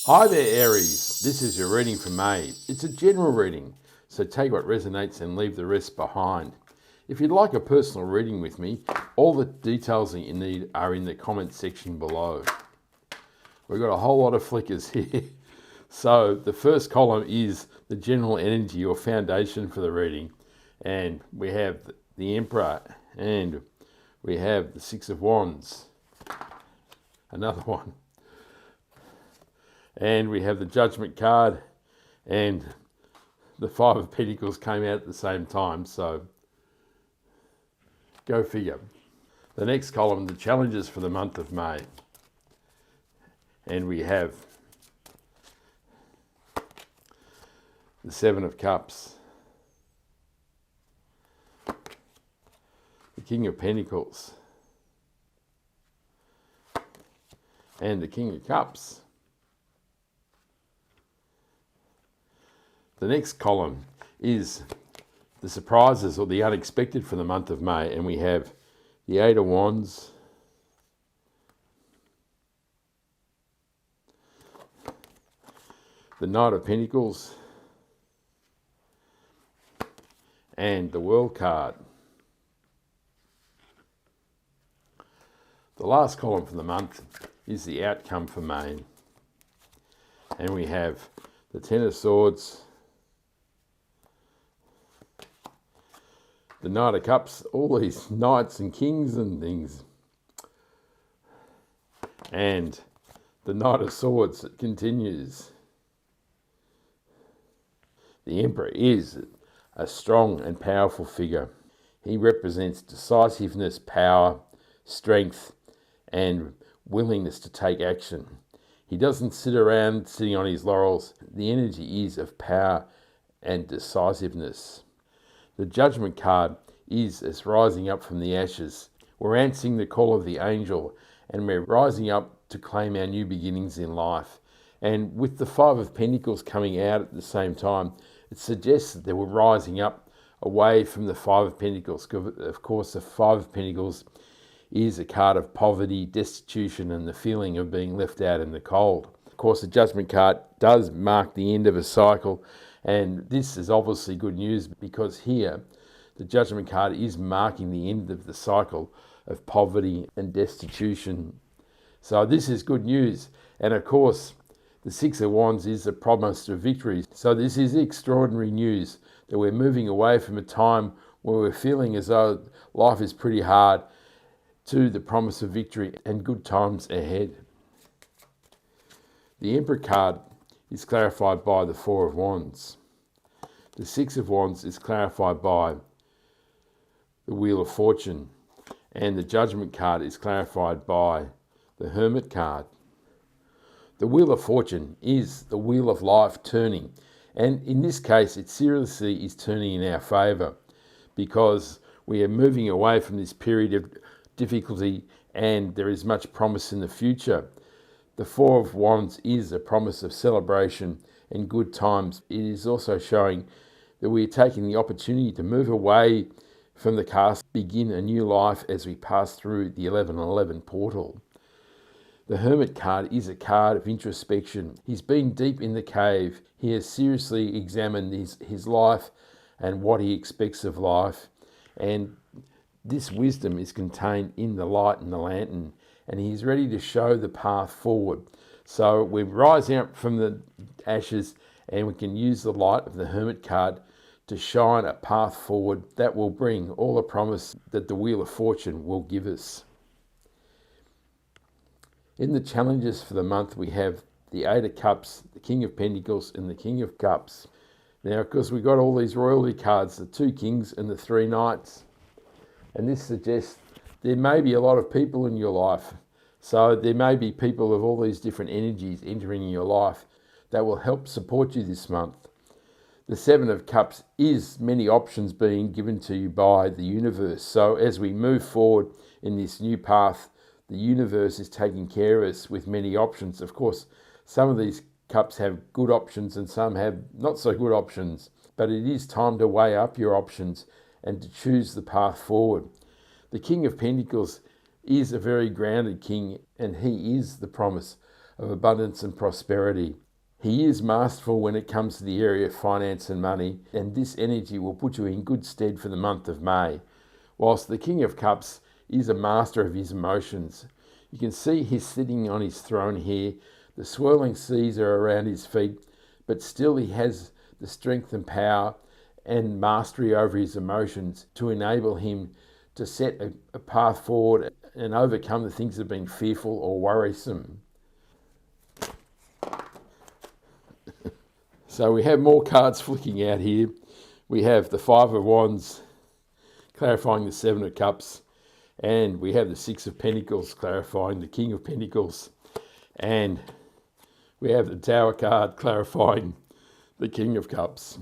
Hi there, Aries. This is your reading for May. It's a general reading, so take what resonates and leave the rest behind. If you'd like a personal reading with me, all the details that you need are in the comment section below. We've got a whole lot of flickers here. So the first column is the general energy or foundation for the reading. And we have the Emperor, and we have the Six of Wands, another one. And we have the Judgment card, and the Five of Pentacles came out at the same time, so go figure. The next column, the challenges for the month of May. And we have the Seven of Cups, the King of Pentacles, and the King of Cups. The next column is the surprises or the unexpected for the month of May, and we have the Eight of Wands, the Knight of Pentacles, and the World card. The last column for the month is the outcome for May, and we have the Ten of Swords, the Knight of Cups, all these knights and kings and things, and the Knight of Swords that continues. The Emperor is a strong and powerful figure. He represents decisiveness, power, strength, and willingness to take action. He doesn't sit around sitting on his laurels. The energy is of power and decisiveness. The Judgment card is as rising up from the ashes. We're answering the call of the angel, and we're rising up to claim our new beginnings in life. And with the Five of Pentacles coming out at the same time, it suggests that we're rising up away from the Five of Pentacles. Of course, the Five of Pentacles is a card of poverty, destitution, and the feeling of being left out in the cold. Of course, the Judgment card does mark the end of a cycle, and this is obviously good news because here the Judgment card is marking the end of the cycle of poverty and destitution. So this is good news. And of course, the Six of Wands is a promise of victory. So this is extraordinary news that we're moving away from a time where we're feeling as though life is pretty hard to the promise of victory and good times ahead. The Emperor card is clarified by the Four of Wands. The Six of Wands is clarified by the Wheel of Fortune. And the Judgment card is clarified by the Hermit card. The Wheel of Fortune is the wheel of life turning. And in this case, it seriously is turning in our favour because we are moving away from this period of difficulty and there is much promise in the future. The Four of Wands is a promise of celebration and good times. It is also showing that we are taking the opportunity to move away from the past, begin a new life as we pass through the 1111 portal. The Hermit card is a card of introspection. He's been deep in the cave. He has seriously examined his life and what he expects of life. And this wisdom is contained in the light and the lantern, and he's ready to show the path forward. So we're rising up from the ashes, and we can use the light of the Hermit card to shine a path forward that will bring all the promise that the Wheel of Fortune will give us. In the challenges for the month, we have the Eight of Cups, the King of Pentacles, and the King of Cups. Now, of course, we've got all these royalty cards, the two kings and the three knights. And this suggests there may be a lot of people in your life. So there may be people of all these different energies entering your life that will help support you this month. The Seven of Cups is many options being given to you by the universe. So as we move forward in this new path, the universe is taking care of us with many options. Of course, some of these cups have good options and some have not so good options. But it is time to weigh up your options and to choose the path forward. The King of Pentacles is a very grounded king, and he is the promise of abundance and prosperity. He is masterful when it comes to the area of finance and money, and this energy will put you in good stead for the month of May. Whilst the King of Cups is a master of his emotions, you can see he's sitting on his throne here. The swirling seas are around his feet, but still he has the strength and power and mastery over his emotions to enable him to set a path forward and overcome the things that have been fearful or worrisome. So we have more cards flicking out here. We have the Five of Wands clarifying the Seven of Cups, and we have the Six of Pentacles clarifying the King of Pentacles, and we have the Tower card clarifying the King of Cups.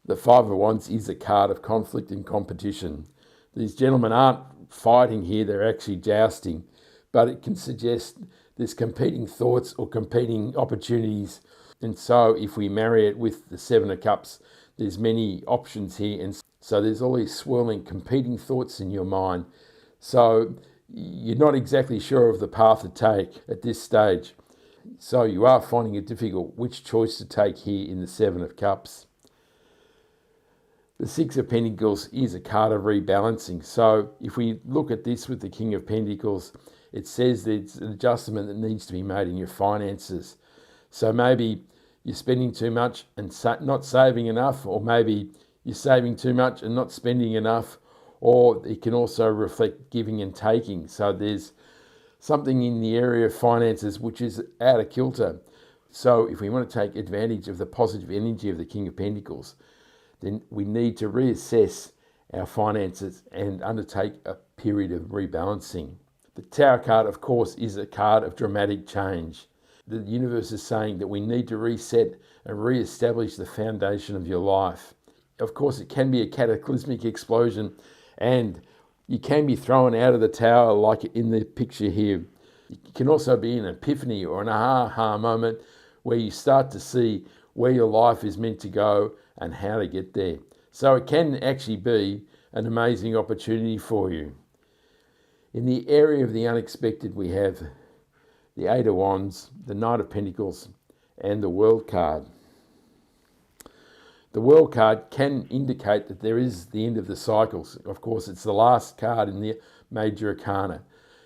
The Five of Wands is a card of conflict and competition. These gentlemen aren't fighting here, they're actually jousting, but it can suggest there's competing thoughts or competing opportunities. And so if we marry it with the Seven of Cups, there's many options here, and so there's all these swirling competing thoughts in your mind. So you're not exactly sure of the path to take at this stage. So you are finding it difficult which choice to take here in the Seven of Cups. The Six of Pentacles is a card of rebalancing. So if we look at this with the King of Pentacles, it says that it's an adjustment that needs to be made in your finances. So maybe you're spending too much and not saving enough, or maybe you're saving too much and not spending enough, or it can also reflect giving and taking. So there's something in the area of finances which is out of kilter. So if we want to take advantage of the positive energy of the King of Pentacles, then we need to reassess our finances and undertake a period of rebalancing. The Tower card, of course, is a card of dramatic change. The universe is saying that we need to reset and re-establish the foundation of your life. Of course, it can be a cataclysmic explosion, and you can be thrown out of the tower like in the picture here. It can also be an epiphany or an aha moment where you start to see where your life is meant to go and how to get there. So it can actually be an amazing opportunity for you. In the area of the unexpected, we have the Eight of Wands, the Knight of Pentacles, and the World card. The World card can indicate that there is the end of the cycles. Of course, it's the last card in the major arcana.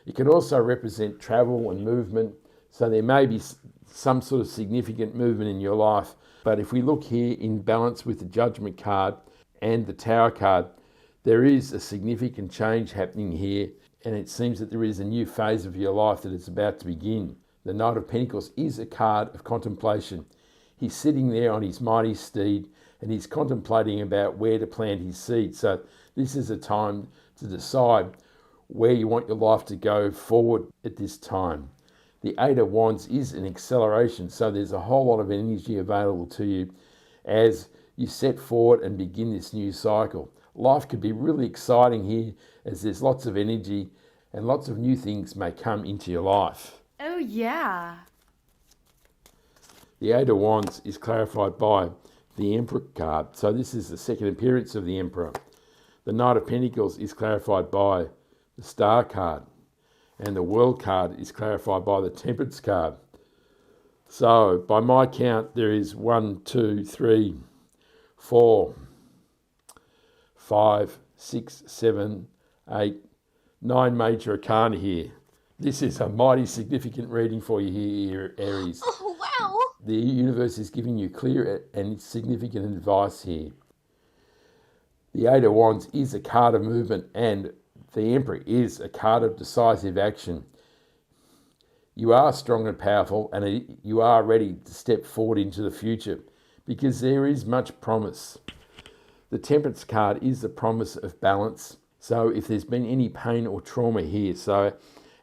It can also represent travel and movement, so there may be some sort of significant movement in your life. But if we look here in balance with the Judgment card and the Tower card, there is a significant change happening here, and it seems that there is a new phase of your life that is about to begin. The Knight of Pentacles is a card of contemplation. He's sitting there on his mighty steed, and he's contemplating about where to plant his seed. So this is a time to decide where you want your life to go forward at this time. The Eight of Wands is an acceleration, so there's a whole lot of energy available to you as you set forward and begin this new cycle. Life could be really exciting here as there's lots of energy and lots of new things may come into your life. Oh yeah. The Eight of Wands is clarified by the Emperor card. So this is the second appearance of the Emperor. The Knight of Pentacles is clarified by the Star card. And the World card is clarified by the Temperance card. So by my count, there is 1, 2, 3, 4, 5, 6, 7, 8, 9 major arcana here. This is a mighty significant reading for you here, Aries. Oh, wow. The universe is giving you clear and significant advice here. The Eight of Wands is a card of movement, and the Emperor is a card of decisive action. You are strong and powerful, and you are ready to step forward into the future because there is much promise. The Temperance card is the promise of balance. So if there's been any pain or trauma here, so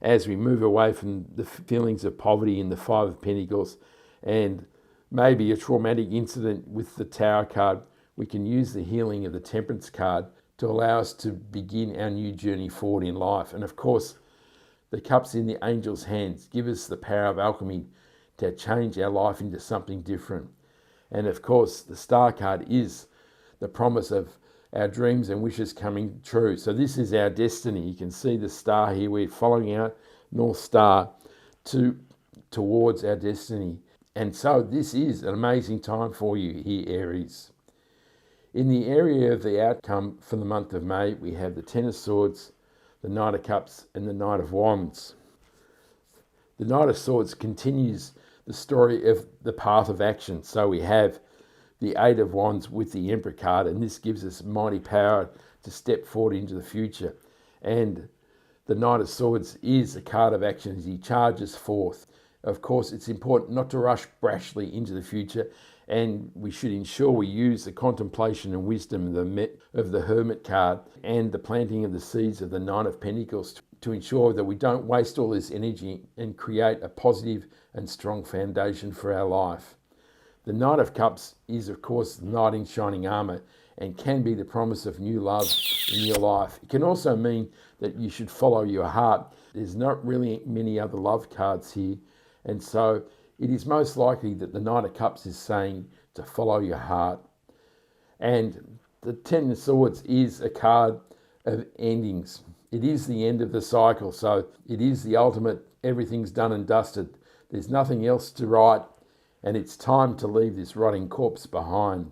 as we move away from the feelings of poverty in the Five of Pentacles and maybe a traumatic incident with the Tower card, we can use the healing of the Temperance card to allow us to begin our new journey forward in life. And of course, the cups in the angel's hands give us the power of alchemy to change our life into something different. And of course, the Star card is the promise of our dreams and wishes coming true. So this is our destiny. You can see the star here. We're following our North Star to towards our destiny. And so this is an amazing time for you here, Aries. In the area of the outcome for the month of May, we have the Ten of Swords, the Knight of Cups, and the Knight of Wands. The Knight of Swords continues the story of the path of action. So we have the Eight of Wands with the Emperor card, and this gives us mighty power to step forward into the future. And the Knight of Swords is a card of action as he charges forth. Of course, it's important not to rush brashly into the future, and we should ensure we use the contemplation and wisdom of the Hermit card and the planting of the seeds of the Nine of Pentacles to ensure that we don't waste all this energy and create a positive and strong foundation for our life. The Knight of Cups is, of course, the knight in shining armour and can be the promise of new love in your life. It can also mean that you should follow your heart. There's not really many other love cards here, and so it is most likely that the Knight of Cups is saying to follow your heart. And the Ten of Swords is a card of endings. It is the end of the cycle, so it is the ultimate, everything's done and dusted. There's nothing else to write, and it's time to leave this rotting corpse behind.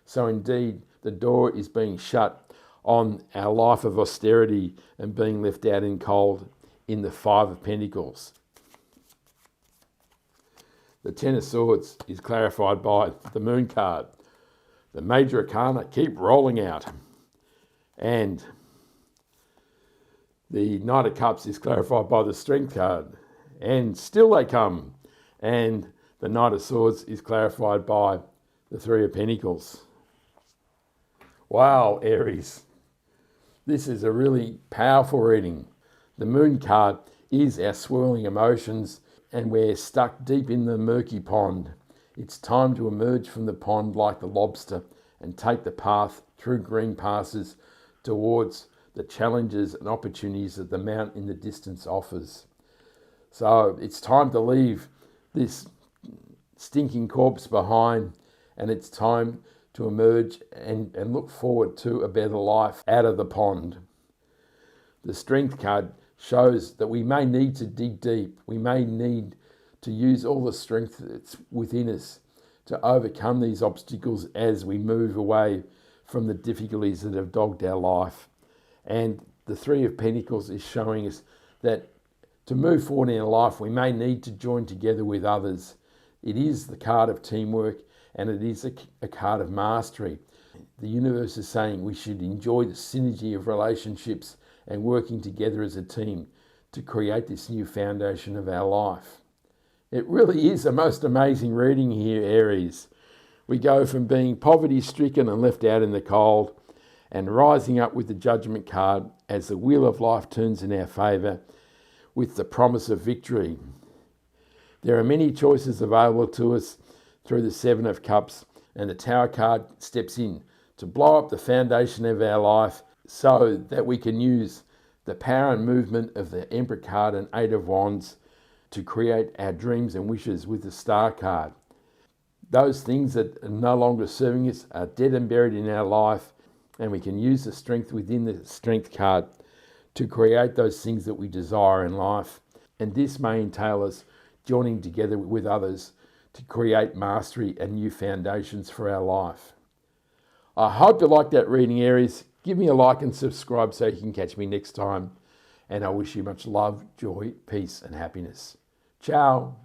So indeed, the door is being shut on our life of austerity and being left out in cold in the Five of Pentacles. The Ten of Swords is clarified by the Moon card. The major arcana keep rolling out. And the Knight of Cups is clarified by the Strength card. And still they come. And the Knight of Swords is clarified by the Three of Pentacles. Wow, Aries. This is a really powerful reading. The Moon card is our swirling emotions, and we're stuck deep in the murky pond. It's time to emerge from the pond like the lobster and take the path through green passes towards the challenges and opportunities that the mountain in the distance offers. So it's time to leave this stinking corpse behind, and it's time to emerge and look forward to a better life out of the pond. The Strength card shows that we may need to dig deep. We may need to use all the strength that's within us to overcome these obstacles as we move away from the difficulties that have dogged our life. And the Three of Pentacles is showing us that to move forward in our life, we may need to join together with others. It is the card of teamwork, and it is a card of mastery. The universe is saying we should enjoy the synergy of relationships and working together as a team to create this new foundation of our life. It really is a most amazing reading here, Aries. We go from being poverty-stricken and left out in the cold and rising up with the Judgment card as the wheel of life turns in our favour with the promise of victory. There are many choices available to us through the Seven of Cups, and the Tower card steps in to blow up the foundation of our life so that we can use the power and movement of the Emperor card and Eight of Wands to create our dreams and wishes with the Star card. Those things that are no longer serving us are dead and buried in our life, and we can use the strength within the Strength card to create those things that we desire in life. And this may entail us joining together with others to create mastery and new foundations for our life. I hope you liked that reading, Aries. Give me a like and subscribe so you can catch me next time. And I wish you much love, joy, peace, and happiness. Ciao.